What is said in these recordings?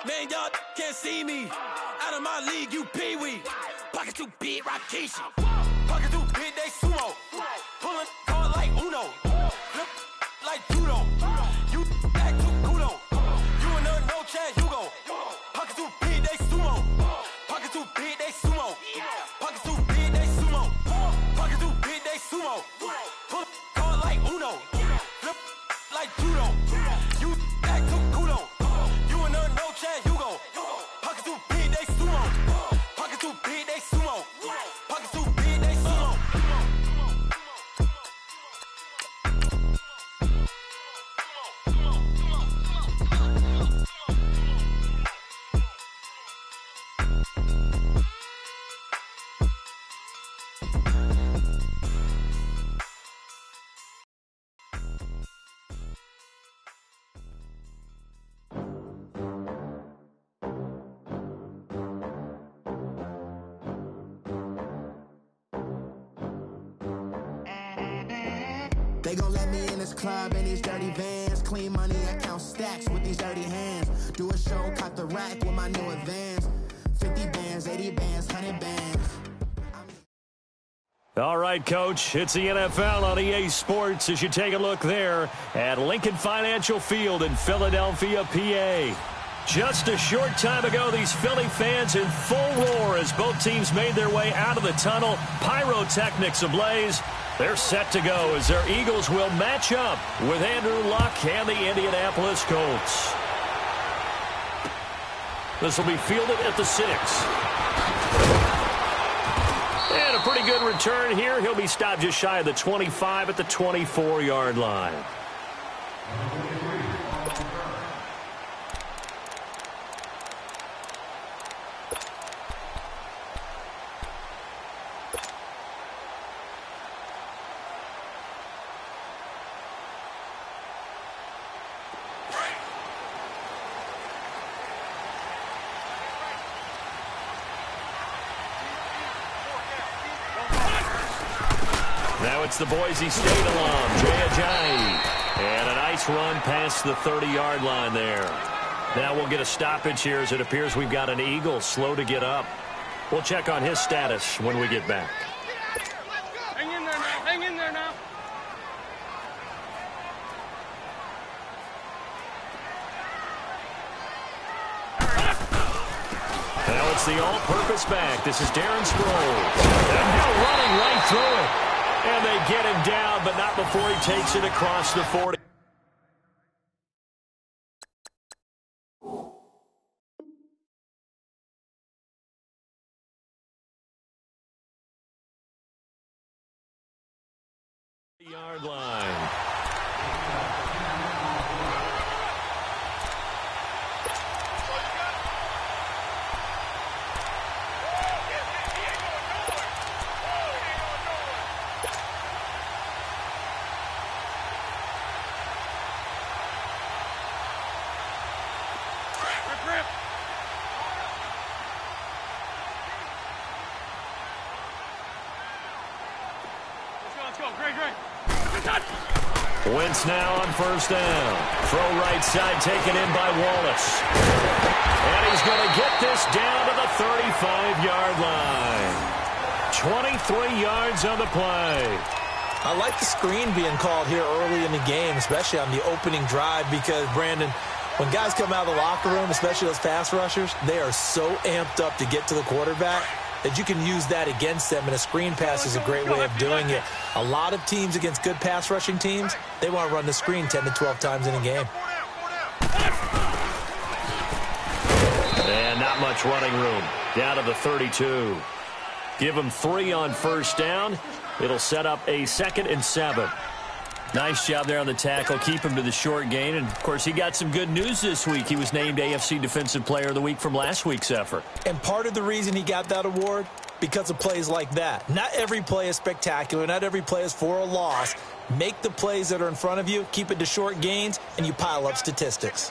Man, y'all can't see me. Out of my league, you pee-wee. Pocket too big, Rakishi. Pocket too big, they sumo. Pulling card like Uno. Flip like judo. You act too kudo. You in the no Chad Hugo. Pocket too big, they sumo. Pocket too big, they sumo. Pocket too big, they sumo. Pocket too big, they sumo. Pull card like Uno. Flip like judo. You act too kudo. You in the no Chad Hugo. Pocket too big, they sumo. Pocket too big, they sumo. Pocket too big, they sumo. They gon' let me in this club in these dirty vans. Clean money, I count stacks with these dirty hands. Do a show, caught the rack with my new advance. 50 bands, 80 bands, 100 bands. All right, Coach, it's the NFL on EA Sports as you take a look there at Lincoln Financial Field in Philadelphia, PA. Just a short time ago, these Philly fans in full roar as both teams made their way out of the tunnel. Pyrotechnics ablaze. They're set to go as their Eagles will match up with Andrew Luck and the Indianapolis Colts. This will be fielded at the 6. And a pretty good return here. He'll be stopped just shy of the 25 at the 24-yard line. Now it's the Boise State alum, Jay Ajayi. And a nice run past the 30-yard line there. Now we'll get a stoppage here as it appears we've got an Eagle slow to get up. We'll check on his status when we get back. Hang in there now. Hang in there now. Now it's the all-purpose back. This is Darren Sproles. And now running right through it. And they get him down, but not before he takes it across the 40. Yard line. Wentz now on first down. Throw right side taken in by Wallace. And he's going to get this down to the 35-yard line. 23 yards on the play. I like the screen being called here early in the game, especially on the opening drive, because, Brandon, when guys come out of the locker room, especially those pass rushers, they are so amped up to get to the quarterback that you can use that against them, and a screen pass is a great way of doing it. A lot of teams against good pass rushing teams, they want to run the screen 10 to 12 times in a game. And not much running room. Down to the 32. Give them 3 on first down. It'll set up a 2nd and 7. Nice job there on the tackle. Keep him to the short gain. And, of course, he got some good news this week. He was named AFC Defensive Player of the Week from last week's effort. And part of the reason he got that award, because of plays like that. Not every play is spectacular. Not every play is for a loss. Make the plays that are in front of you, keep it to short gains, and you pile up statistics.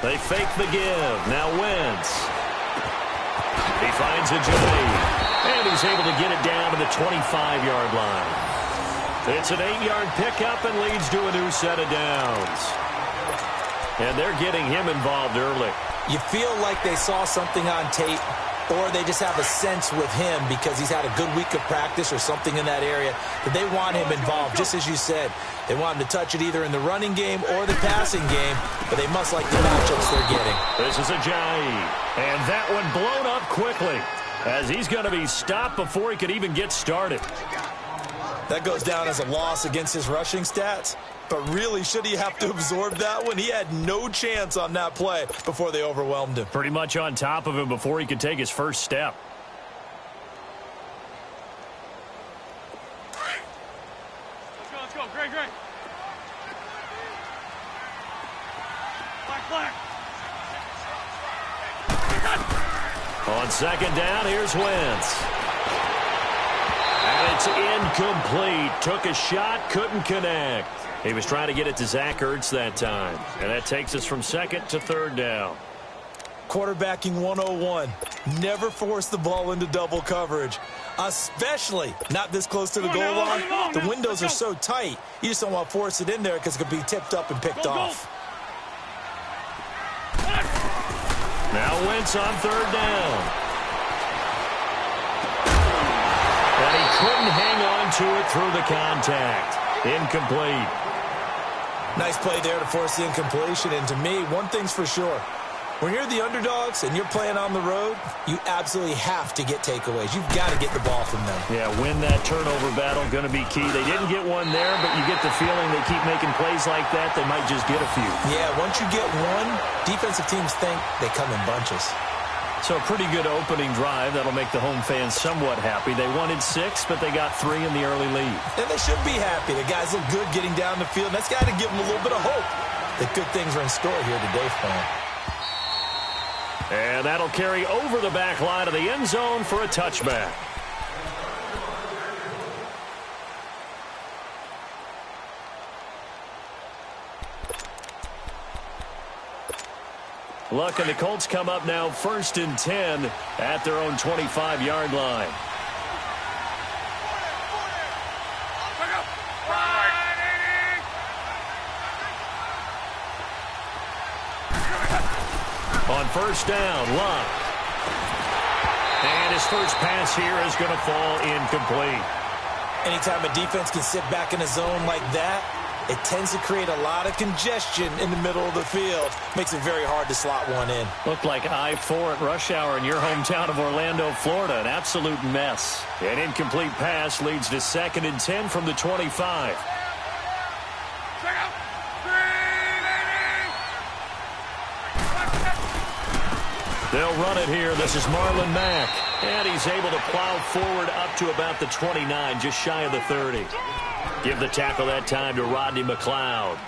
They fake the give. Now Wentz. He finds Ajayi. And he's able to get it down to the 25-yard line. It's an 8-yard pickup and leads to a new set of downs. And they're getting him involved early. You feel like they saw something on tape, or they just have a sense with him because he's had a good week of practice or something in that area that they want him involved. Just as you said, they want him to touch it either in the running game or the passing game, but they must like the matchups they're getting. This is Ajayi, and that one blown up quickly as he's going to be stopped before he could even get started. That goes down as a loss against his rushing stats. But really, should he have to absorb that one? He had no chance on that play before they overwhelmed him. Pretty much on top of him before he could take his first step. Let's go. Great. Black. On second down, here's Wentz. And it's incomplete. Took a shot, couldn't connect. He was trying to get it to Zach Ertz that time. And that takes us from second to third down. Quarterbacking 101. Never force the ball into double coverage, especially not this close to the goal line. The windows are so tight, you just don't want to force it in there because it could be tipped up and picked off. Now Wentz on third down. And he couldn't hang on to it through the contact. Incomplete. Nice play there to force the incompletion. And to me, one thing's for sure. When you're the underdogs and you're playing on the road, you absolutely have to get takeaways. You've got to get the ball from them. Yeah, win that turnover battle, going to be key. They didn't get one there, but you get the feeling they keep making plays like that, they might just get a few. Yeah, once you get one, defensive teams think they come in bunches. So a pretty good opening drive. That'll make the home fans somewhat happy. They wanted 6, but they got 3 in the early lead. And they should be happy. The guys look good getting down the field. That's got to give them a little bit of hope that good things are in store here today for them. And that'll carry over the back line of the end zone for a touchback. Luck and the Colts come up now 1st and 10 at their own 25-yard line. On first down, Luck. And his first pass here is going to fall incomplete. Anytime a defense can sit back in a zone like that, it tends to create a lot of congestion in the middle of the field. Makes it very hard to slot one in. Looked like I-4 at rush hour in your hometown of Orlando, Florida. An absolute mess. An incomplete pass leads to 2nd and 10 from the 25. They'll run it here. This is Marlon Mack. And he's able to plow forward up to about the 29, just shy of the 30. Give the tackle that time to Rodney McLeod.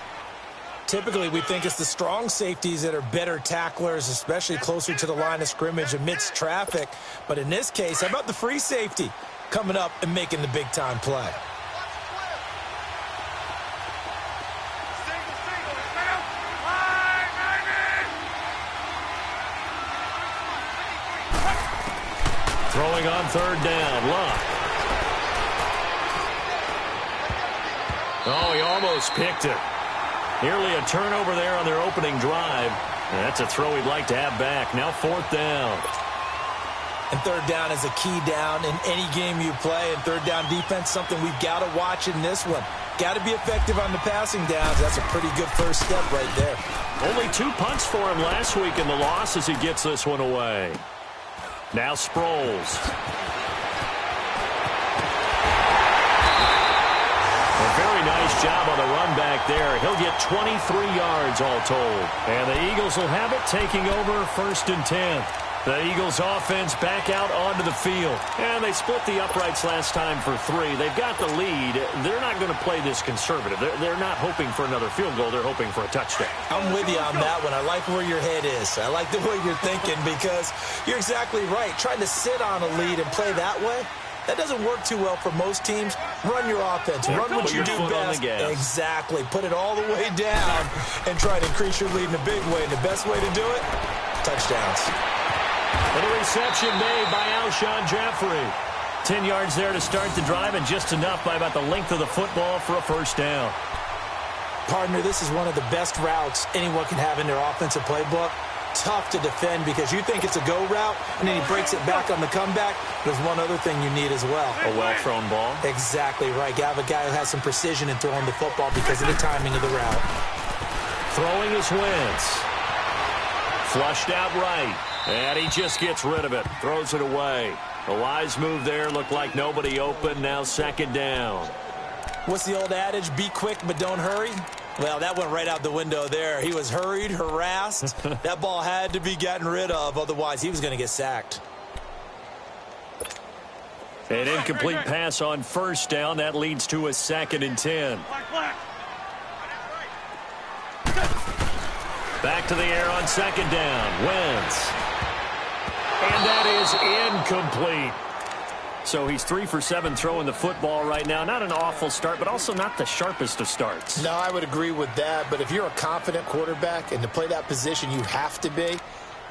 Typically, we think it's the strong safeties that are better tacklers, especially closer to the line of scrimmage amidst traffic. But in this case, how about the free safety coming up and making the big-time play? Throwing on third down, Luck. Oh, he almost picked it. Nearly a turnover there on their opening drive. And that's a throw he'd like to have back. Now 4th down. And third down is a key down in any game you play. And third down defense, something we've got to watch in this one. Got to be effective on the passing downs. That's a pretty good first step right there. Only 2 punts for him last week in the loss as he gets this one away. Now Sproles. A very nice job on the run back there. He'll get 23 yards all told. And the Eagles will have it, taking over 1st and 10. The Eagles offense back out onto the field. And they split the uprights last time for 3. They've got the lead. They're not going to play this conservative. They're not hoping for another field goal. They're hoping for a touchdown. I'm with you on that one. I like where your head is. I like the way you're thinking because you're exactly right. Trying to sit on a lead and play that way, that doesn't work too well for most teams. Run your offense. Run what you do best. Exactly. Put it all the way down and try to increase your lead in a big way. And the best way to do it, touchdowns. And a reception made by Alshon Jeffrey. 10 yards there to start the drive, and just enough by about the length of the football for a first down. Partner, this is one of the best routes anyone can have in their offensive playbook. Tough to defend because you think it's a go route, and then he breaks it back on the comeback. There's one other thing you need as well. A well-thrown ball. Exactly right. You have a guy who has some precision in throwing the football because of the timing of the route. Throwing is Wentz. Flushed out right, and he just gets rid of it. Throws it away. A wise move there. Looked like nobody open. Now second down. What's the old adage? Be quick, but don't hurry. Well, that went right out the window there. He was hurried, harassed. That ball had to be gotten rid of. Otherwise, he was going to get sacked. An incomplete pass on first down. That leads to a 2nd and 10. Back to the air on second down. Wentz. And that is incomplete. So he's 3 for 7 throwing the football right now. Not an awful start, but also not the sharpest of starts. No, I would agree with that. But if you're a confident quarterback and to play that position you have to be,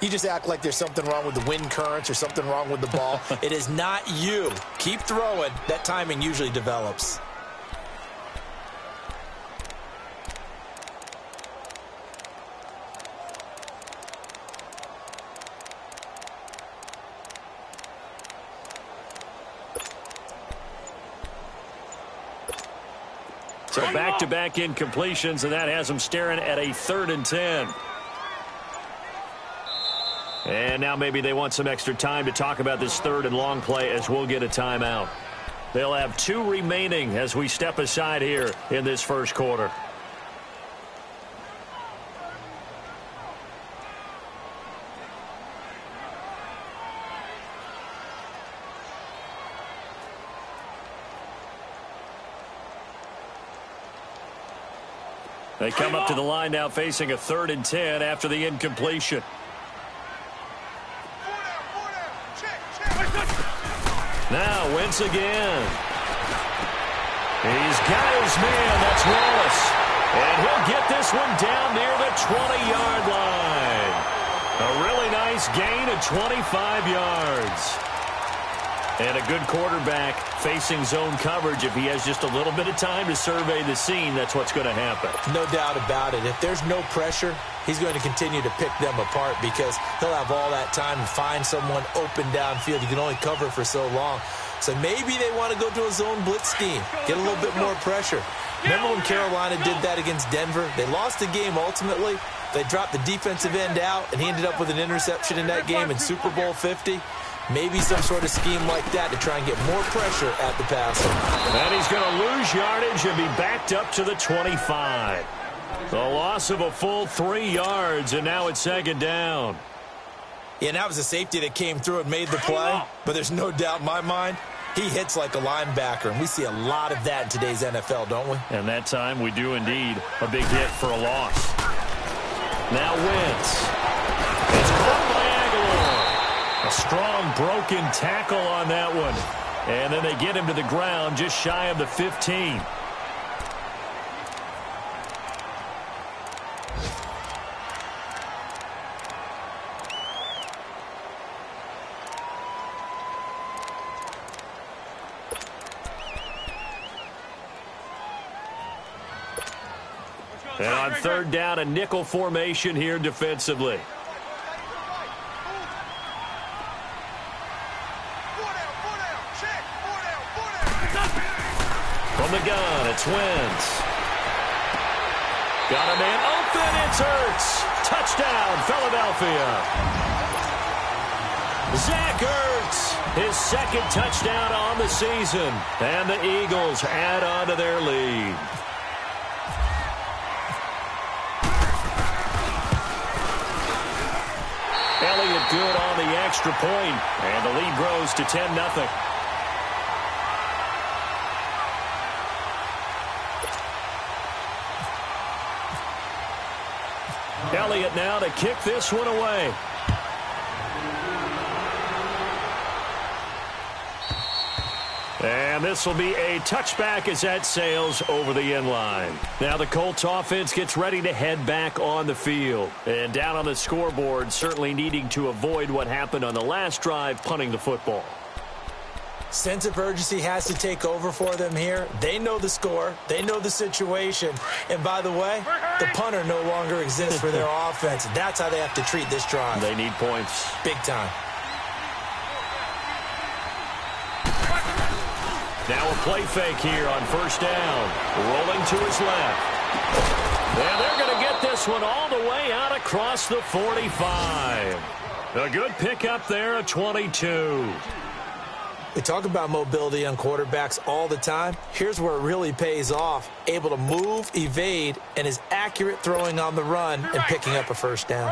you just act like there's something wrong with the wind currents or something wrong with the ball. It is not you. Keep throwing. That timing usually develops. So back-to-back incompletions, and that has them staring at a 3rd and 10. And now maybe they want some extra time to talk about this 3rd and long play as we'll get a timeout. They'll have 2 remaining as we step aside here in this first quarter. They come up to the line now facing a 3rd and 10 after the incompletion. Now Wentz again. He's got his man. That's Wallace. And he'll get this one down near the 20-yard line. A really nice gain of 25 yards. And a good quarterback facing zone coverage. If he has just a little bit of time to survey the scene, that's what's going to happen. No doubt about it. If there's no pressure, he's going to continue to pick them apart because he'll have all that time to find someone open downfield. You can only cover for so long. So maybe they want to go to a zone blitz scheme, get a little bit more pressure. Remember when Carolina did that against Denver? They lost the game ultimately. They dropped the defensive end out, and he ended up with an interception in that game in Super Bowl 50. Maybe some sort of scheme like that to try and get more pressure at the passer. And he's going to lose yardage and be backed up to the 25. The loss of a full 3 yards, and now it's 2nd down. Yeah, and that was a safety that came through and made the play. But there's no doubt in my mind, he hits like a linebacker. And we see a lot of that in today's NFL, don't we? And that time we do indeed. A big hit for a loss. Now Wentz. It's caught by Aguilar. A strong broken tackle on that one. And then they get him to the ground just shy of the 15. And on 3rd down, a nickel formation here defensively. From the gun, it's Wentz. Got a man open, it's Ertz. Touchdown, Philadelphia. Zach Ertz, his 2nd touchdown on the season. And the Eagles add on to their lead. Elliott good on the extra point, and the lead grows to 10-0. Elliott now to kick this one away. And this will be a touchback as that sails over the end line. Now the Colts offense gets ready to head back on the field. And down on the scoreboard, certainly needing to avoid what happened on the last drive, punting the football. Sense of urgency has to take over for them here. They know the score. They know the situation. And by the way, the punter no longer exists for their offense. That's how they have to treat this drive. They need points. Big time. Now a play fake here on first down. Rolling to his left. And they're going to get this one all the way out across the 45. A good pickup there at 22. We talk about mobility on quarterbacks all the time. Here's where it really pays off. Able to move, evade, and is accurate throwing on the run and picking up a first down.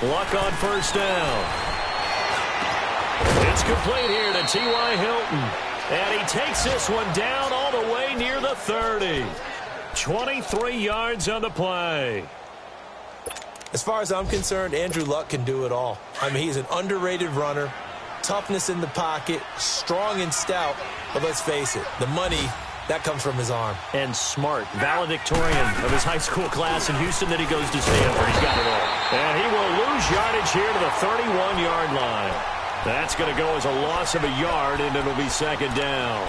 Luck on first down. It's complete here to T.Y. Hilton. And he takes this one down all the way near the 30. 23 yards on the play. As far as I'm concerned, Andrew Luck can do it all. I mean, he's an underrated runner, toughness in the pocket, strong and stout. But let's face it, the money, that comes from his arm. And smart, valedictorian of his high school class in Houston, then he goes to Stanford. He's got it all. And he will lose yardage here to the 31-yard line. That's going to go as a loss of a yard, and it'll be second down.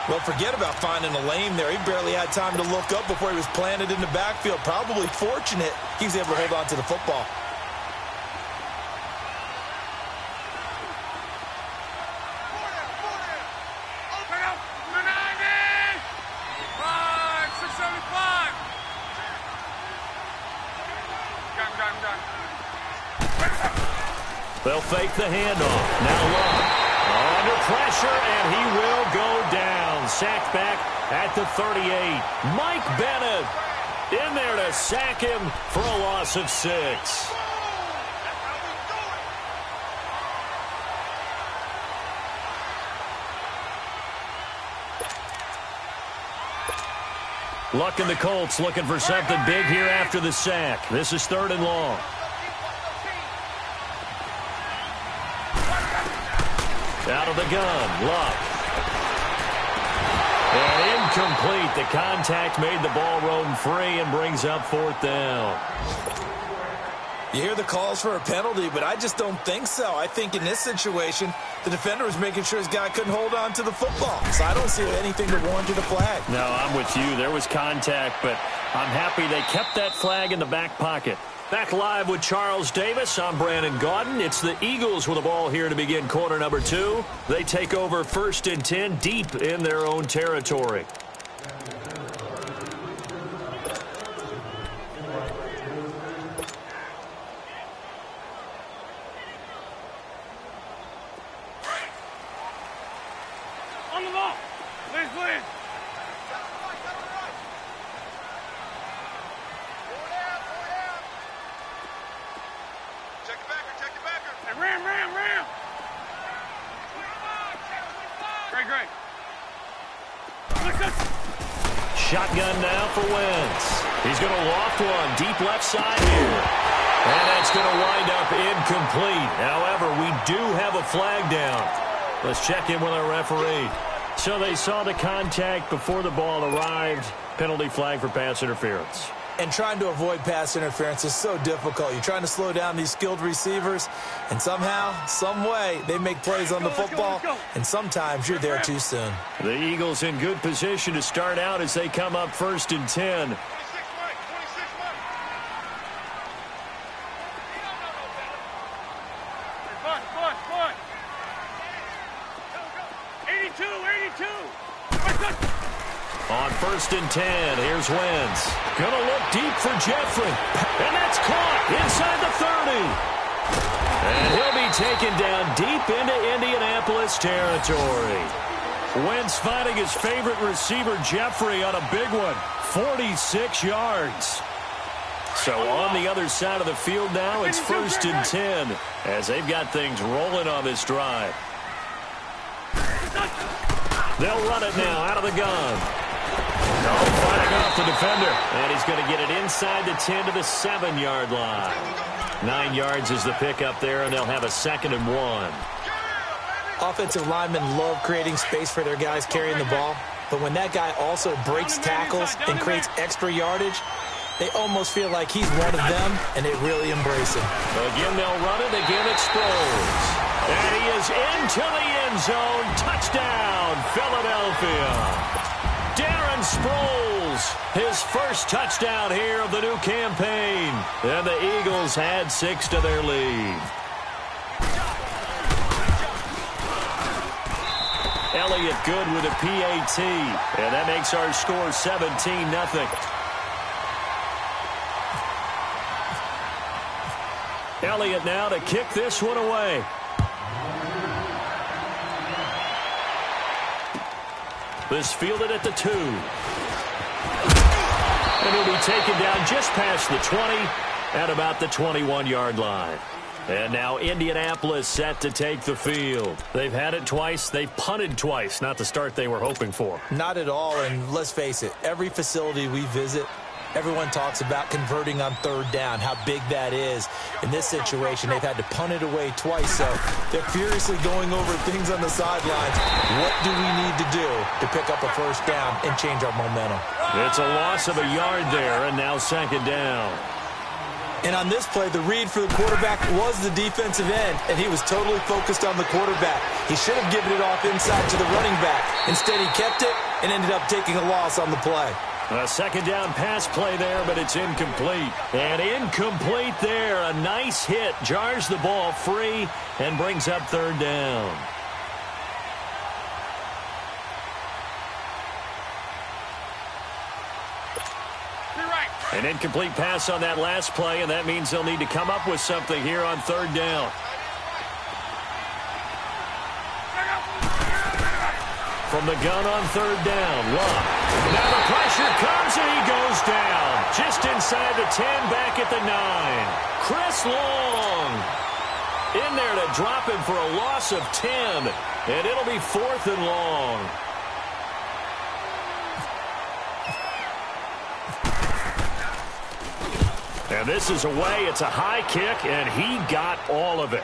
Well, forget about finding a lane there. He barely had time to look up before he was planted in the backfield. Probably fortunate he was able to hold on to the football. They'll fake the handoff. Now Luck under pressure, and he will go down. Sacked back at the 38. Mike Bennett in there to sack him for a loss of 6. Luck and the Colts looking for something big here after the sack. This is 3rd and long. Out of the gun, Luck. And incomplete. The contact made the ball roam free and brings up 4th down. You hear the calls for a penalty, but I just don't think so. I think in this situation, the defender was making sure his guy couldn't hold on to the football. So I don't see anything that warranted a flag. No, I'm with you. There was contact, but I'm happy they kept that flag in the back pocket. Back live with Charles Davis. I'm Brandon Gaudin. It's the Eagles with the ball here to begin quarter number 2. They take over 1st and 10 deep in their own territory. On the ball. Please, please. Ram. Great. Shotgun now for Wentz. He's going to loft one deep left side here. And that's going to wind up incomplete. However, we do have a flag down. Let's check in with our referee. So they saw the contact before the ball arrived. Penalty flag for pass interference. And trying to avoid pass interference is so difficult. You're trying to slow down these skilled receivers, and somehow, some way, they make plays on the football, and sometimes you're there too soon. The Eagles in good position to start out as they come up 1st and 10. On 1st and 10, here's Wentz. Gonna look deep for Jeffrey. And that's caught inside the 30. And he'll be taken down deep into Indianapolis territory. Wentz finding his favorite receiver, Jeffrey, on a big one. 46 yards. So on the other side of the field now, it's 1st and 10 as they've got things rolling on this drive. They'll run it now out of the gun. Fighting off the defender. And he's going to get it inside the 10 to the 7-yard line. 9 yards is the pickup there, and they'll have a 2nd and 1. Offensive linemen love creating space for their guys carrying the ball. But when that guy also breaks tackles and creates extra yardage, they almost feel like he's one of them, and they really embrace him. Again, they'll run it. Again, it's Sproles. And he is into the end zone. Touchdown, Philadelphia. Darren Sproles, his first touchdown here of the new campaign. And the Eagles add 6 to their lead. Elliott good with a PAT. And that makes our score 17-0. Elliott now to kick this one away. This fielded at the 2. And he'll be taken down just past the 20 at about the 21-yard line. And now Indianapolis set to take the field. They've had it twice. They've punted twice. Not the start they were hoping for. Not at all, and let's face it, every facility we visit, everyone talks about converting on third down, how big that is. In this situation, they've had to punt it away twice, so they're furiously going over things on the sidelines. What do we need to do to pick up a first down and change our momentum? It's a loss of a yard there, and now second down. And on this play, the read for the quarterback was the defensive end, and he was totally focused on the quarterback. He should have given it off inside to the running back. Instead, he kept it and ended up taking a loss on the play. A second down pass play there, but it's incomplete. And incomplete there. A nice hit. Jars the ball free and brings up third down. An incomplete pass on that last play, and that means they'll need to come up with something here on third down. From the gun on third down, Love. Now the pressure comes, and he goes down. Just inside the 10, back at the 9. Chris Long in there to drop him for a loss of 10, and it'll be 4th and long. And this is away. It's a high kick, and he got all of it.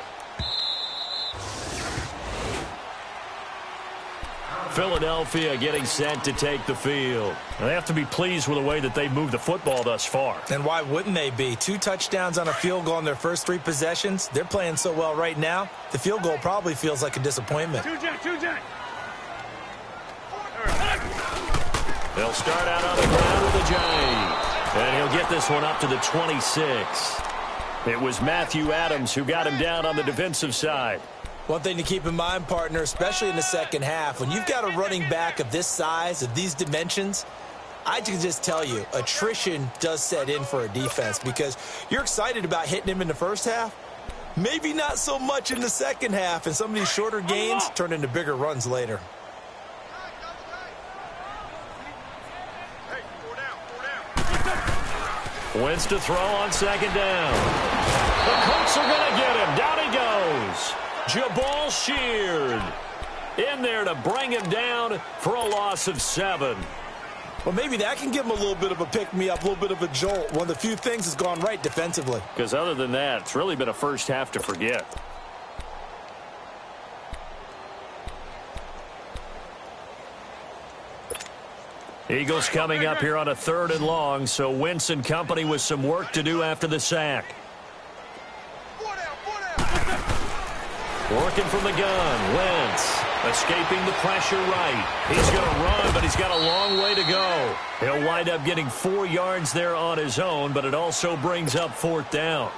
Philadelphia getting set to take the field. They have to be pleased with the way that they moved the football thus far. And why wouldn't they be? 2 touchdowns on a field goal in their first 3 possessions. They're playing so well right now, the field goal probably feels like a disappointment. They'll start out on the ground with a J. And he'll get this one up to the 26. It was Matthew Adams who got him down on the defensive side. One thing to keep in mind, partner, especially in the second half, when you've got a running back of this size, of these dimensions, I can just tell you, attrition does set in for a defense because you're excited about hitting him in the first half. Maybe not so much in the second half, and some of these shorter gains turn into bigger runs later. Wentz to throw on second down. The Colts are going to get him. Down he goes. Jabal Sheard in there to bring him down for a loss of 7. Well, maybe that can give him a little bit of a pick-me-up, a little bit of a jolt. One of the few things that's gone right defensively. Because other than that, it's really been a first half to forget. Eagles coming up here on a 3rd and long, so Wentz and company with some work to do after the sack. Working from the gun, Wentz escaping the pressure right. He's going to run, but he's got a long way to go. He'll wind up getting 4 yards there on his own, but it also brings up 4th down.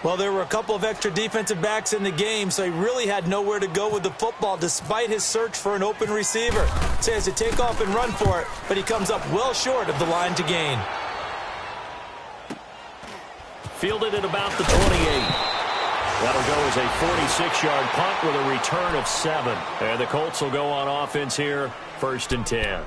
Well, there were a couple of extra defensive backs in the game, so he really had nowhere to go with the football despite his search for an open receiver. So he has to take off and run for it, but he comes up well short of the line to gain. Fielded at about the 28. That'll go as a 46-yard punt with a return of 7. And the Colts will go on offense here, 1st and 10.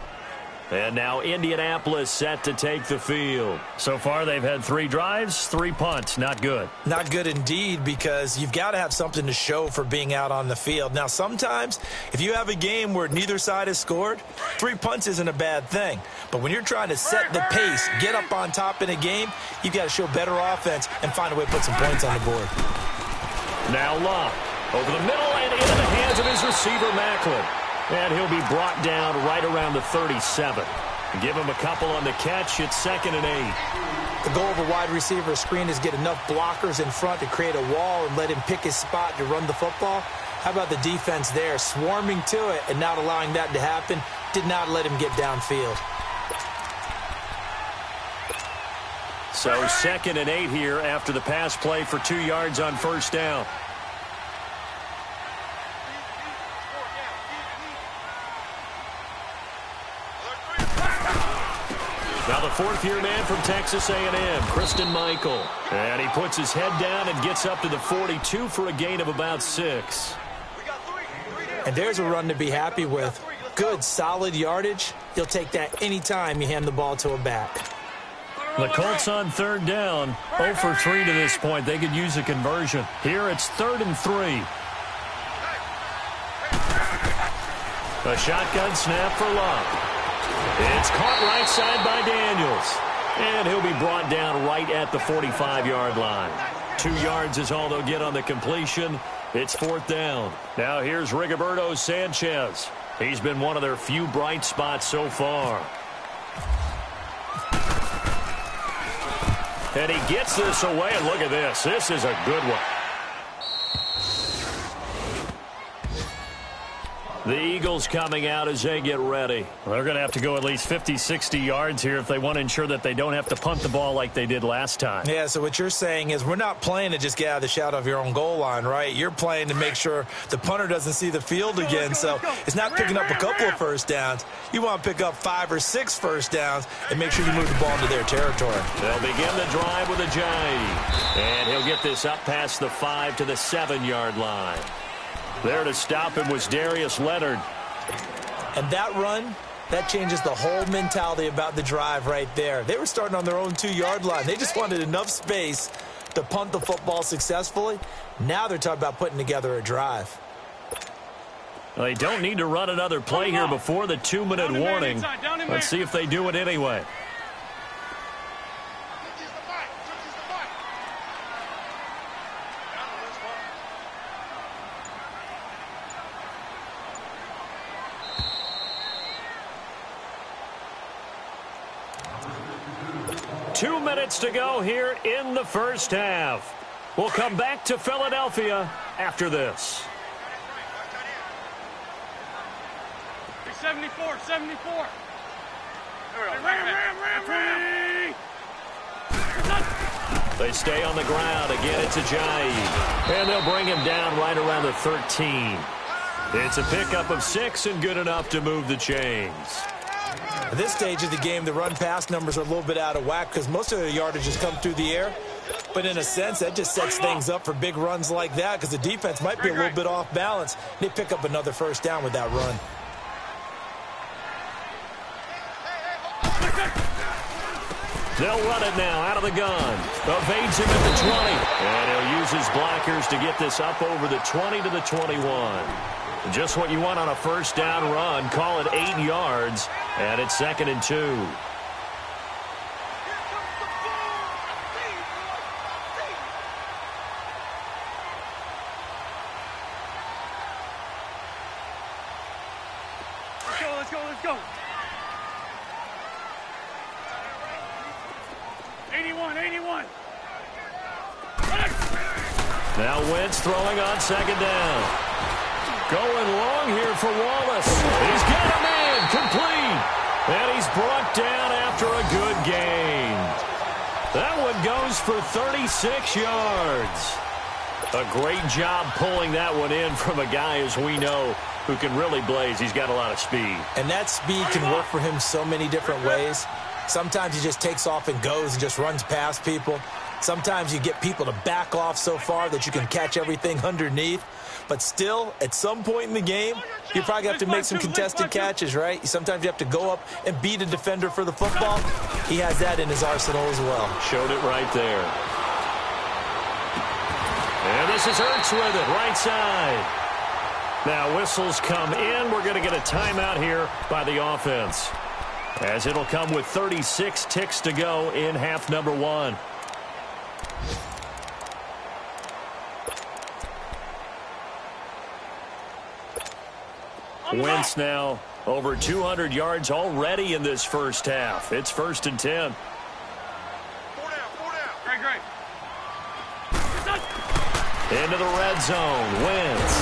And now Indianapolis set to take the field. So far they've had 3 drives, 3 punts. Not good. Not good indeed, because you've got to have something to show for being out on the field. Now sometimes if you have a game where neither side has scored, 3 punts isn't a bad thing. But when you're trying to set the pace, get up on top in a game, you've got to show better offense and find a way to put some points on the board. Now Love over the middle and into the hands of his receiver Macklin. And he'll be brought down right around the 37. Give him a couple on the catch. It's 2nd and 8. The goal of a wide receiver screen is get enough blockers in front to create a wall and let him pick his spot to run the football. How about the defense there, swarming to it and not allowing that to happen? Did not let him get downfield. So 2nd and 8 here after the pass play for 2 yards on 1st down. Now the 4th-year man from Texas A&M, Christian Michael. And he puts his head down and gets up to the 42 for a gain of about 6. And there's a run to be happy with. Good, solid yardage. You'll take that anytime you hand the ball to a back. The Colts on 3rd down, 0 for 3 to this point. They could use a conversion. Here it's 3rd and 3. A shotgun snap for Love. It's caught right side by Daniels. And he'll be brought down right at the 45-yard line. 2 yards is all they'll get on the completion. It's 4th down. Now here's Rigoberto Sanchez. He's been one of their few bright spots so far. And he gets this away, and look at this. This is a good one. The Eagles coming out as they get ready. They're going to have to go at least 50, 60 yards here if they want to ensure that they don't have to punt the ball like they did last time. Yeah, so what you're saying is we're not playing to just get out of the shadow of your own goal line, right? You're playing to make sure the punter doesn't see the field again. So it's not picking up a couple of first downs. You want to pick up 5 or 6 first downs and make sure you move the ball into their territory. They'll begin the drive with a Ajayi. And he'll get this up past the 5 to the 7-yard line. There to stop him was Darius Leonard. And that run, that changes the whole mentality about the drive right there. They were starting on their own 2-yard line. They just wanted enough space to punt the football successfully. Now they're talking about putting together a drive. Well, they don't need to run another play here before the 2-minute warning. Let's see if they do it anyway. Two minutes to go here in the first half. We'll come back to Philadelphia after this. 74, 74. Ram. They stay on the ground. Again, it's Ajayi. And they'll bring him down right around the 13. It's a pickup of 6 and good enough to move the chains. At this stage of the game, the run-pass numbers are a little bit out of whack because most of their yardage has come through the air. But in a sense, that just sets things up for big runs like that because the defense might be a little bit off balance. They pick up another first down with that run. They'll run it now out of the gun. Evades him at the 20. And he'll use his blockers to get this up over the 20 to the 21. Just what you want on a first down run. Call it 8 yards. And it's 2nd and 2. Let's go. 81. Now Wentz throwing on 2nd down. Going long here for Wallace. He's got a man complete. And he's brought down after a good gain. That one goes for 36 yards. A great job pulling that one in from a guy, as we know, who can really blaze. He's got a lot of speed. And that speed can work for him so many different ways. Sometimes he just takes off and goes and just runs past people. Sometimes you get people to back off so far that you can catch everything underneath. But still, at some point in the game, you probably have to make some contested catches, right? Sometimes you have to go up and beat a defender for the football. He has that in his arsenal as well. Showed it right there. And this is Ertz with it, right side. Now whistles come in. We're going to get a timeout here by the offense, as it'll come with 36 ticks to go in half number 1. Wentz now Over 200 yards already in this first half. It's 1st and 10. Great. Into the red zone. Wentz.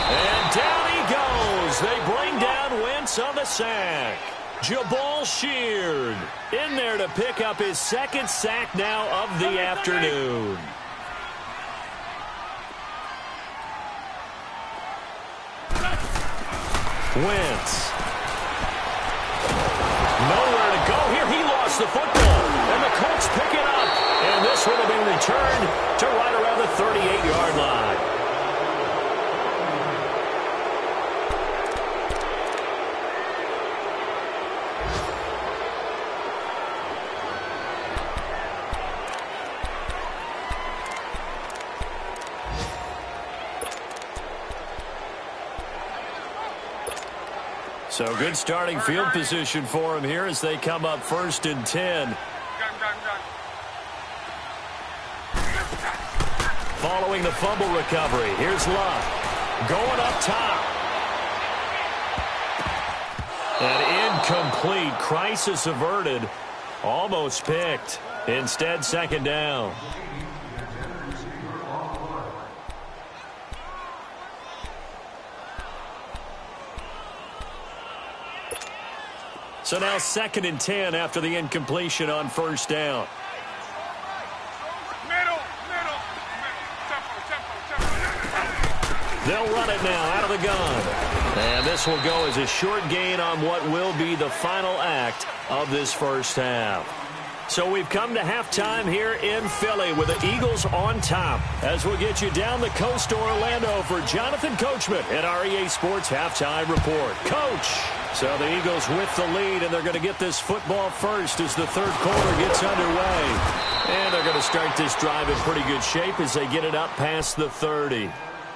And down he goes. They bring down Wentz on the sack. Jabal Sheard in there to pick up his 2nd sack now of the afternoon. Wentz. Nowhere to go here. He lost the football. And the Colts pick it up. And this one will be returned to right around the 38-yard line. So good starting field position for him here as they come up 1st and 10. Following the fumble recovery, here's Luck. Going up top. An incomplete. Crisis averted. Almost picked. Instead, 2nd down. So now 2nd and 10 after the incompletion on 1st down. They'll run it now out of the gun. And this will go as a short gain on what will be the final act of this first half. So we've come to halftime here in Philly with the Eagles on top as we'll get you down the coast to Orlando for Jonathan Coachman at our EA Sports Halftime Report. Coach! So the Eagles with the lead, and they're going to get this football first as the 3rd quarter gets underway. And they're going to start this drive in pretty good shape as they get it up past the 30.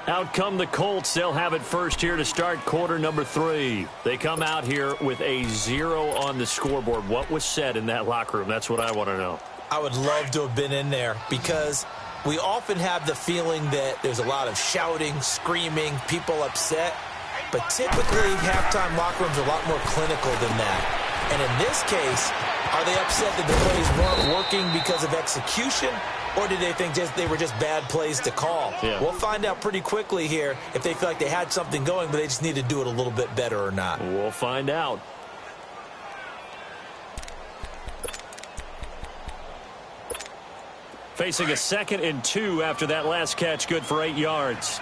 Out come the Colts. They'll have it first here to start quarter number 3. They come out here with a 0 on the scoreboard. What was said in that locker room? That's what I want to know. I would love to have been in there because we often have the feeling that there's a lot of shouting, screaming, people upset. But typically, halftime locker rooms are a lot more clinical than that. And in this case, are they upset that the plays weren't working because of execution? Or did they think they were just bad plays to call? Yeah. We'll find out pretty quickly here if they feel like they had something going, but they just need to do it a little bit better or not. We'll find out. Facing a 2nd and 2 after that last catch, good for 8 yards.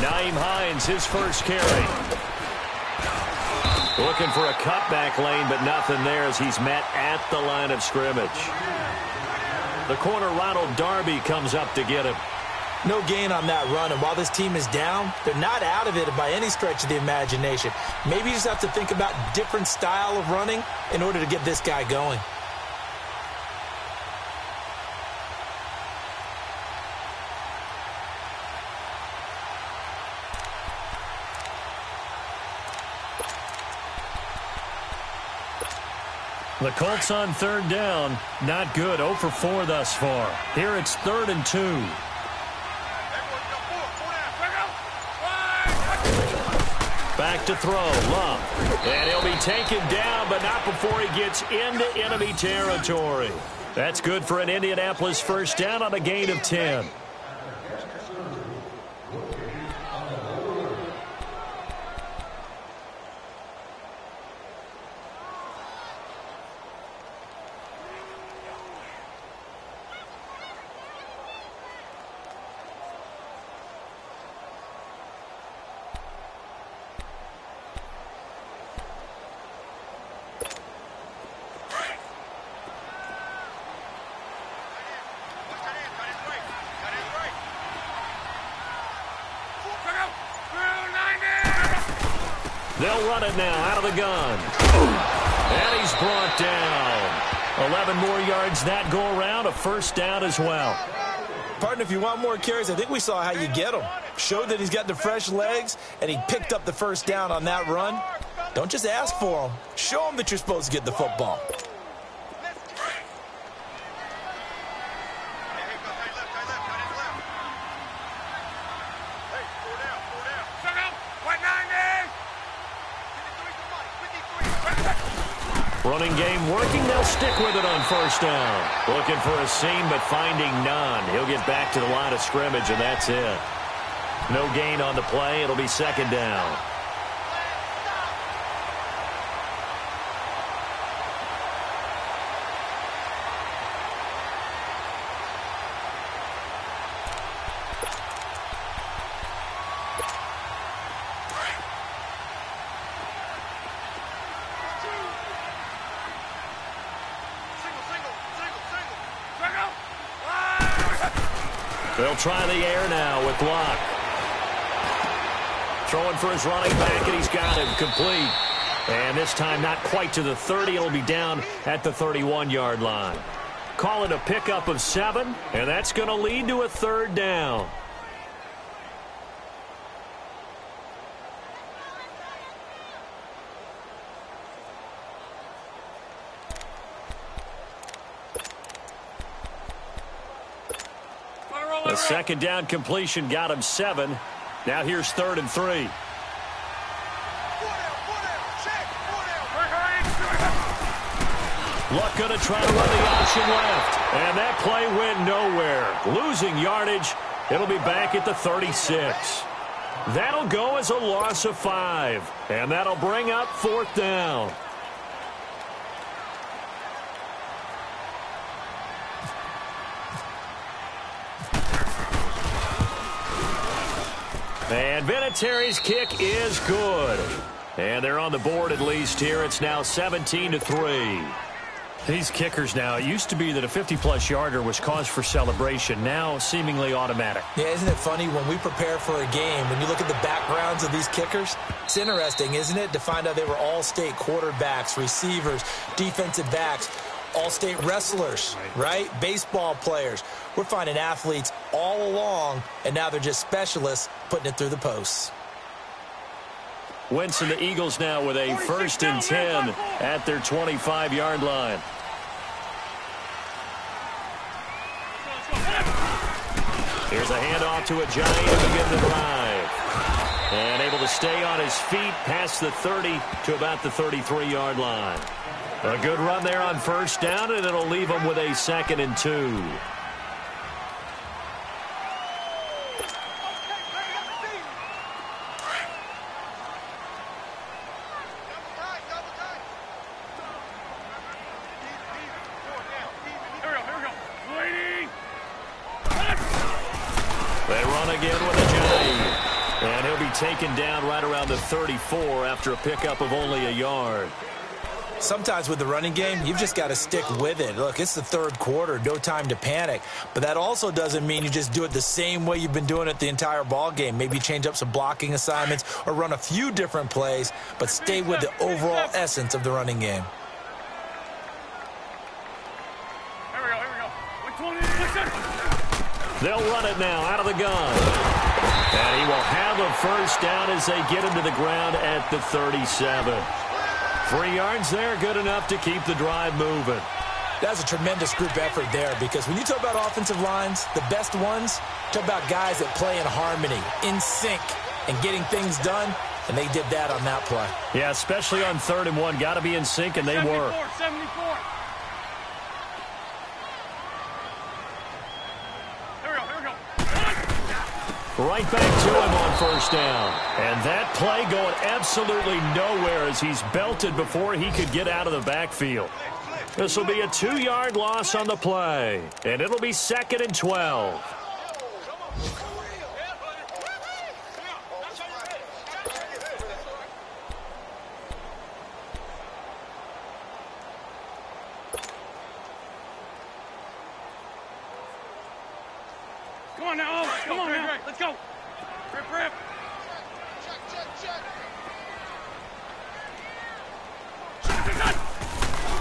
Naeem Hines, his first carry. Looking for a cutback lane, but nothing there as he's met at the line of scrimmage. The corner, Ronald Darby, comes up to get him. No gain on that run, and while this team is down, they're not out of it by any stretch of the imagination. Maybe you just have to think about different style of running in order to get this guy going. The Colts on 3rd down. Not good. 0 for 4 thus far. Here it's 3rd and 2. Back to throw. Love. And he'll be taken down, but not before he gets into enemy territory. That's good for an Indianapolis first down on a gain of 10. They'll run it now out of the gun. And he's brought down. 11 more yards that go around. A first down as well. Partner, if you want more carries, I think we saw how you get them. Showed that he's got the fresh legs, and he picked up the first down on that run. Don't just ask for them. Show them that you're supposed to get the football. working. They'll stick with it on first down. Looking for a seam, but finding none. He'll get back to the line of scrimmage, and that's it. No gain on the play. It'll be second down. They'll try the air now with Locke. Throwing for his running back, and he's got him complete. And this time not quite to the 30. It'll be down at the 31-yard line. Call it a pickup of 7, and that's going to lead to a third down. The second down completion got him 7. Now here's 3rd and 3. Luck going to try to run the option left. And that play went nowhere. Losing yardage. It'll be back at the 36. That'll go as a loss of 5. And that'll bring up 4th down. And Vinatieri's kick is good. And they're on the board at least here. It's now 17-3. These kickers now, it used to be that a 50-plus yarder was cause for celebration. Now seemingly automatic. Yeah, isn't it funny when we prepare for a game, when you look at the backgrounds of these kickers? It's interesting, isn't it, to find out they were all-state quarterbacks, receivers, defensive backs, all-state wrestlers, right? Baseball players. We're finding athletes all along, and now they're just specialists putting it through the posts. Wentz and the Eagles now with a 1st and 10 at their 25-yard line. Here's a handoff to a Giant to begin the drive. And able to stay on his feet past the 30 to about the 33-yard line. A good run there on first down, and it'll leave him with a 2nd and 2. They run again with a Giant. And he'll be taken down right around the 34 after a pickup of only a yard. Sometimes with the running game, you've just got to stick with it. Look, it's the 3rd quarter, no time to panic. But that also doesn't mean you just do it the same way you've been doing it the entire ball game. Maybe change up some blocking assignments or run a few different plays, but stay with the overall essence of the running game. Here we go. 120. They'll run it now out of the gun. And he will have a first down as they get him to the ground at the 37. 3 yards there, good enough to keep the drive moving. That's a tremendous group effort there, because when you talk about offensive lines, the best ones, talk about guys that play in harmony, in sync, and getting things done, and they did that on that play. Yeah, especially on 3rd and 1. Got to be in sync, and they 74, were. 74. Right back to him on first down. And that play going absolutely nowhere as he's belted before he could get out of the backfield. This will be a 2-yard loss on the play. And it'll be 2nd and 12. Come on now. Come on now. Let's go. Rip.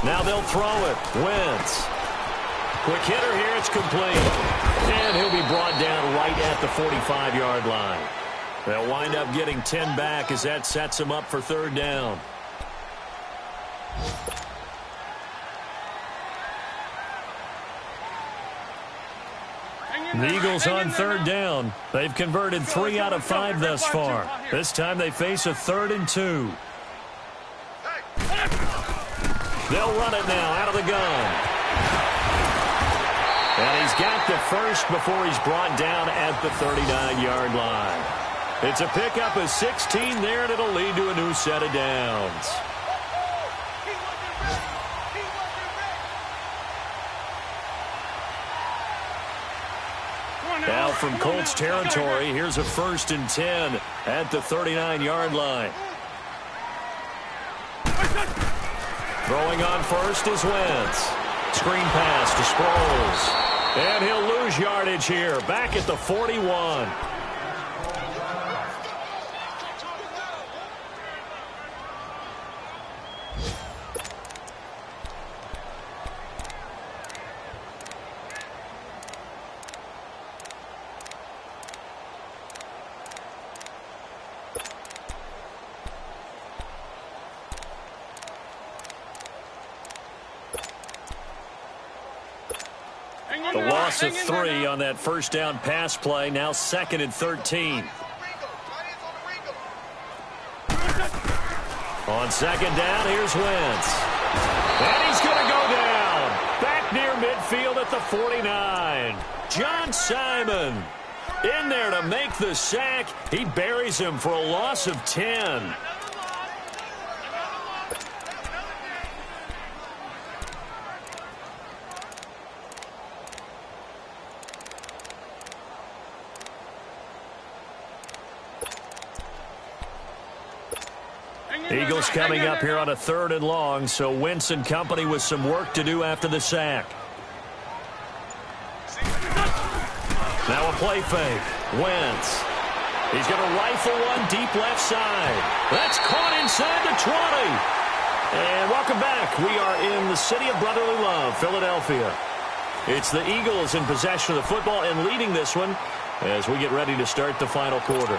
Now they'll throw it. Wentz. Quick hitter here. It's complete. And he'll be brought down right at the 45-yard line. They'll wind up getting 10 back as that sets him up for 3rd down. The Eagles on 3rd down. They've converted 3 out of 5 thus far. This time they face a 3rd and 2. They'll run it now out of the gun. And he's got the first before he's brought down at the 39-yard line. It's a pickup of 16 there, and it'll lead to a new set of downs. Now from Colts territory, here's a 1st and 10 at the 39-yard line. Throwing on first is Wentz. Screen pass to Sproles. And he'll lose yardage here, back at the 41. The loss of 3 on that first down pass play. Now 2nd and 13. On 2nd down, here's Wentz. And he's going to go down. Back near midfield at the 49. John Simon in there to make the sack. He buries him for a loss of 10. Eagles coming up here on a 3rd and long, so Wentz and company with some work to do after the sack. Now a play fake. Wentz. He's going to rifle one deep left side. That's caught inside the 20. And welcome back. We are in the city of brotherly love, Philadelphia. It's the Eagles in possession of the football and leading this one as we get ready to start the final quarter.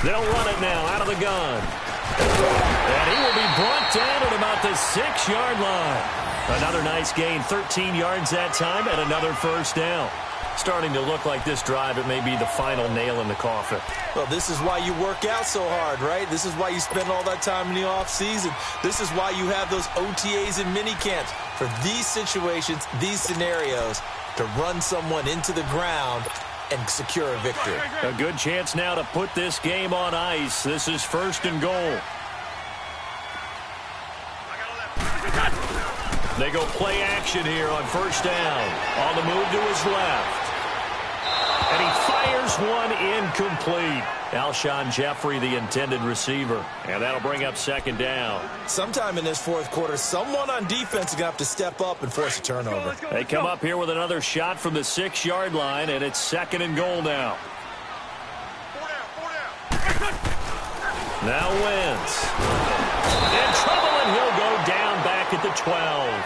They'll run it now out of the gun. And he will be brought down at about the 6-yard line. Another nice gain, 13 yards that time, and another first down. Starting to look like this drive, it may be the final nail in the coffin. Well, this is why you work out so hard, right? This is why you spend all that time in the offseason. This is why you have those OTAs and mini camps. For these situations, these scenarios, to run someone into the ground and secure a victory. A good chance now to put this game on ice. This is 1st and goal. They go play action here on 1st down. On the move to his left. And he fires one incomplete. Alshon Jeffrey, the intended receiver. And that'll bring up 2nd down. Sometime in this 4th quarter, someone on defense is going to have to step up and force a turnover. They come up here with another shot from the 6-yard line, and it's 2nd and goal now. Now Wentz. In trouble, and he'll go down back at the 12.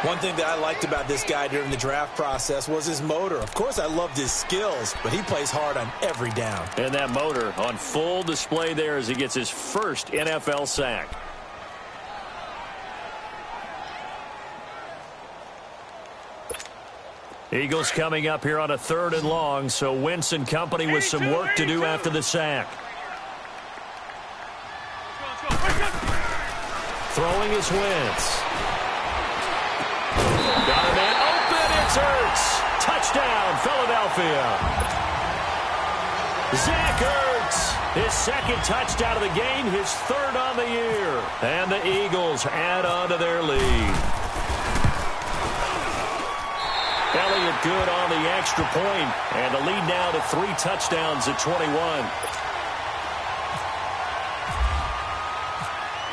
One thing that I liked about this guy during the draft process was his motor. Of course, I loved his skills, but he plays hard on every down. And that motor on full display there as he gets his first NFL sack. Eagles coming up here on a 3rd and long, so Wentz and company with some work to do after the sack. Throwing is Wentz. Got a man open. It's Ertz. Touchdown, Philadelphia. Zach Ertz, his 2nd touchdown of the game, his 3rd on the year. And the Eagles add on to their lead. Elliott good on the extra point, and the lead now to 3 touchdowns at 21.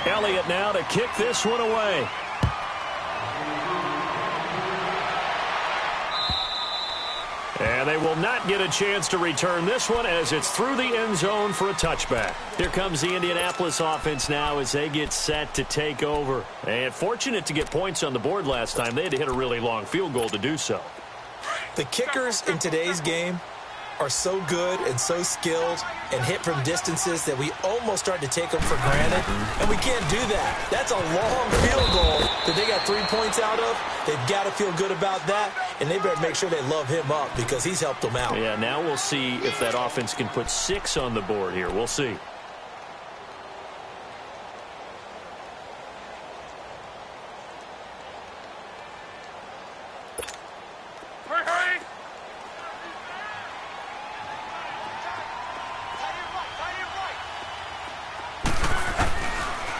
Elliott now to kick this one away. And they will not get a chance to return this one as it's through the end zone for a touchback. Here comes the Indianapolis offense now as they get set to take over. And fortunate to get points on the board last time. They had to hit a really long field goal to do so. The kickers in today's game are so good and so skilled and hit from distances that we almost start to take them for granted, and we can't do that. That's a long field goal that they got 3 points out of. They've got to feel good about that, and they better make sure they love him up because he's helped them out. Yeah, now we'll see if that offense can put 6 on the board here. We'll see.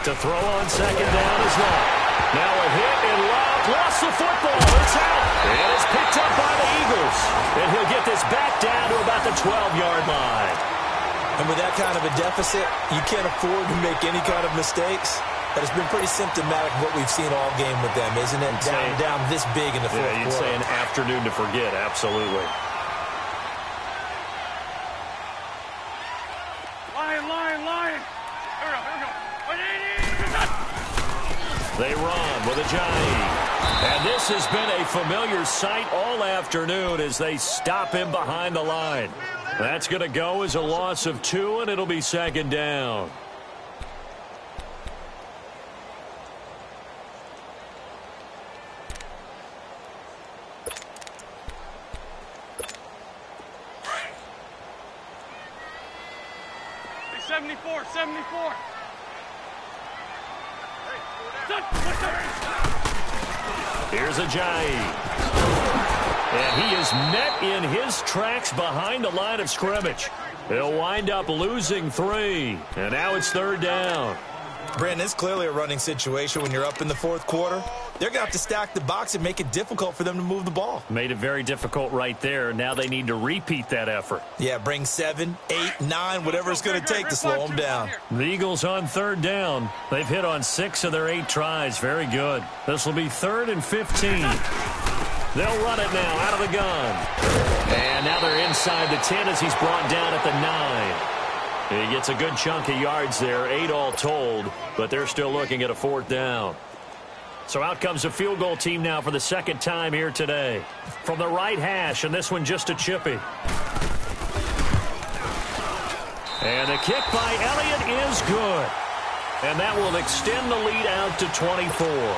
To throw on second down is Locke. Now a hit and Locke lost the football. It's out. And it's picked up by the Eagles. And he'll get this back down to about the 12-yard line. And with that kind of a deficit, you can't afford to make any kind of mistakes. But it's been pretty symptomatic of what we've seen all game with them, isn't it? Down this big in the fourth quarter. You'd say an afternoon to forget, absolutely. Lion. Here we go. They run with Ajayi. And this has been a familiar sight all afternoon as they stop him behind the line. That's going to go as a loss of 2, and it'll be second down. Hey, 74. Here's Ajayi. And he is met in his tracks behind the line of scrimmage. He'll wind up losing 3. And now it's third down. Brandon, it's clearly a running situation when you're up in the fourth quarter. They're going to have to stack the box and make it difficult for them to move the ball. Made it very difficult right there. Now they need to repeat that effort. Yeah, bring 7, 8, 9, whatever it's going to take to slow them down. The Eagles on third down. They've hit on 6 of their 8 tries. Very good. This will be 3rd and 15. They'll run it now out of the gun. And now they're inside the 10 as he's brought down at the 9. He gets a good chunk of yards there, 8 all told, but they're still looking at a 4th down. So out comes a field goal team now for the second time here today. From the right hash, and this one just a chippy. And the kick by Elliott is good. And that will extend the lead out to 24.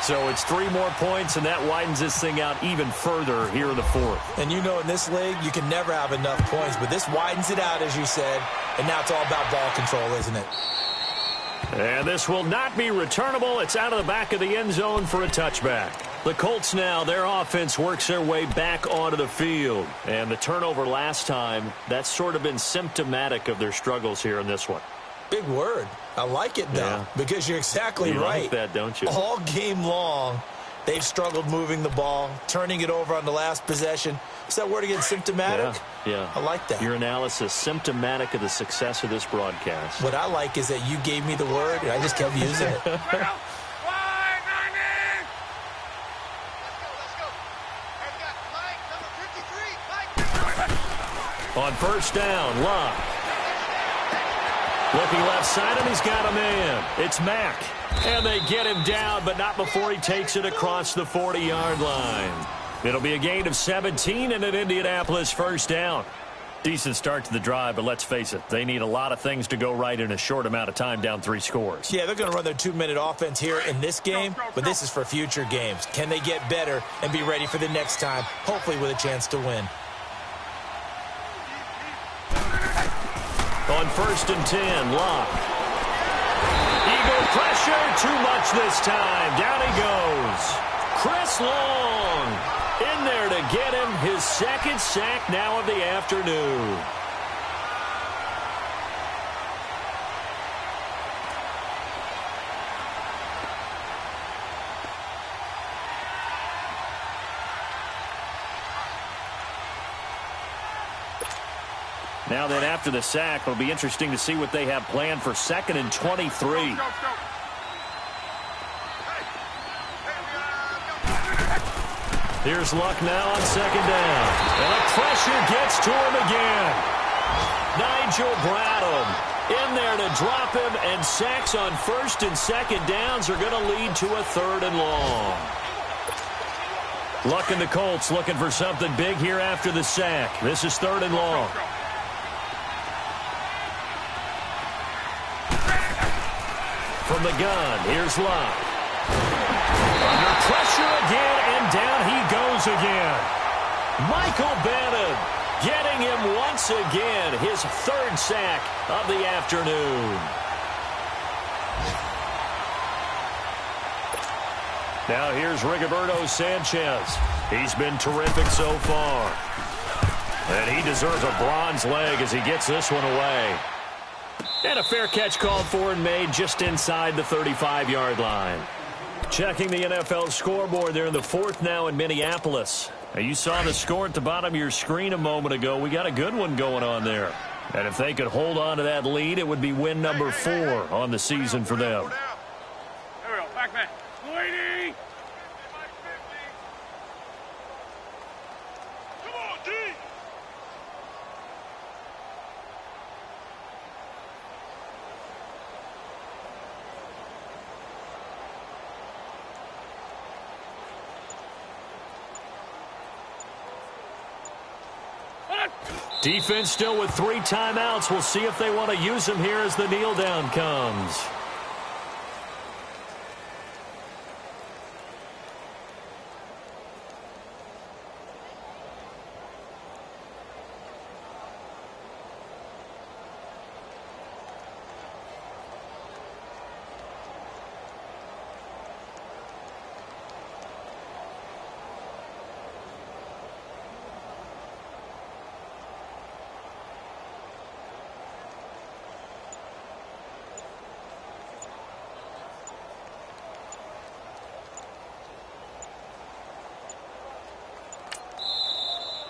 So it's 3 more points, and that widens this thing out even further here in the 4th. And you know in this league, you can never have enough points, but this widens it out, as you said, and now it's all about ball control, isn't it? And this will not be returnable. It's out of the back of the end zone for a touchback. The Colts now, their offense works their way back onto the field. And the turnover last time, that's sort of been symptomatic of their struggles here in this one. Big word. I like it, though, because you're exactly right. You like that, don't you? All game long, they've struggled moving the ball, turning it over on the last possession. Is that word again, symptomatic? Yeah. I like that. Your analysis, symptomatic of the success of this broadcast. What I like is that you gave me the word, and I just kept using it. On first down, Locke. Looking left side, and he's got a man. It's Mack. And they get him down, but not before he takes it across the 40-yard line. It'll be a gain of 17 and an Indianapolis first down. Decent start to the drive, but let's face it, they need a lot of things to go right in a short amount of time, down 3 scores. Yeah, they're going to run their 2-minute offense here in this game, but this is for future games. Can they get better and be ready for the next time, hopefully with a chance to win? On first and 10, Locke. Eagle pressure, too much this time. Down he goes. Chris Long in there to get him his second sack now of the afternoon. Now then, after the sack, it'll be interesting to see what they have planned for 2nd and 23. Here's Luck now on 2nd down. And the pressure gets to him again. Nigel Bradham in there to drop him, and sacks on 1st and 2nd downs are going to lead to a 3rd and long. Luck and the Colts looking for something big here after the sack. This is 3rd and long. From the gun, here's Luck. Under pressure again, and down he goes again. Michael Bannon getting him once again, his 3rd sack of the afternoon. Now here's Rigoberto Sanchez. He's been terrific so far. And he deserves a bronze leg as he gets this one away. And a fair catch called for and made just inside the 35-yard line. Checking the NFL scoreboard there in the 4th now in Minneapolis. Now you saw the score at the bottom of your screen a moment ago. We got a good one going on there. And if they could hold on to that lead, it would be win number 4 on the season for them. There we go. Back, man. 180. Come on, D. Defense still with 3 timeouts. We'll see if they want to use them here as the kneel down comes.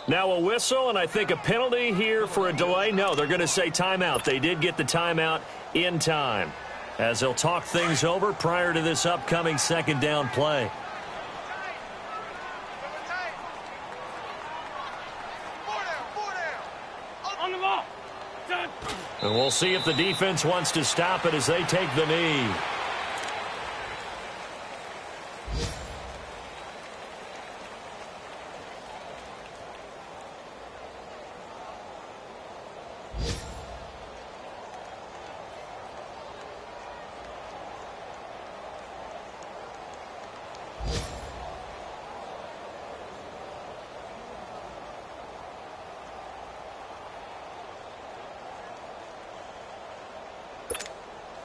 Now a whistle, and I think a penalty here for a delay. No, they're going to say timeout. They did get the timeout in time, as they'll talk things over prior to this upcoming 2nd down play. On the ball. And we'll see if the defense wants to stop it as they take the knee.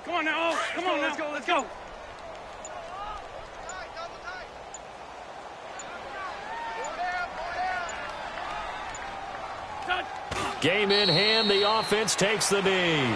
Come on now. Come on, let's go, let's go. Game in hand, the offense takes the knee.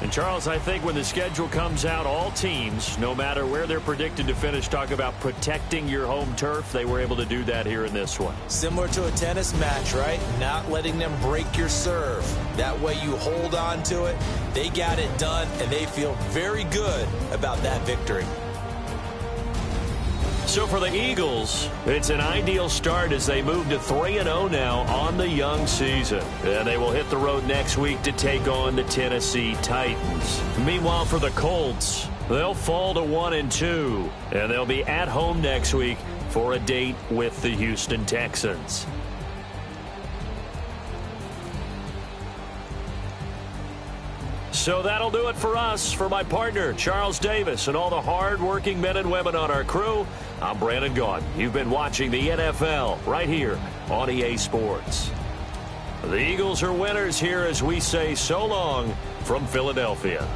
And Charles, I think when the schedule comes out, all teams, no matter where they're predicted to finish, talk about protecting your home turf. They were able to do that here in this one. Similar to a tennis match, right? Not letting them break your serve. That way you hold on to it. They got it done, and they feel very good about that victory. So for the Eagles, it's an ideal start as they move to 3-0 now on the young season. And they will hit the road next week to take on the Tennessee Titans. Meanwhile, for the Colts, they'll fall to 1-2. And they'll be at home next week for a date with the Houston Texans. So that'll do it for us. For my partner, Charles Davis, and all the hard-working men and women on our crew, I'm Brandon Gaudin. You've been watching the NFL right here on EA Sports. The Eagles are winners here as we say so long from Philadelphia.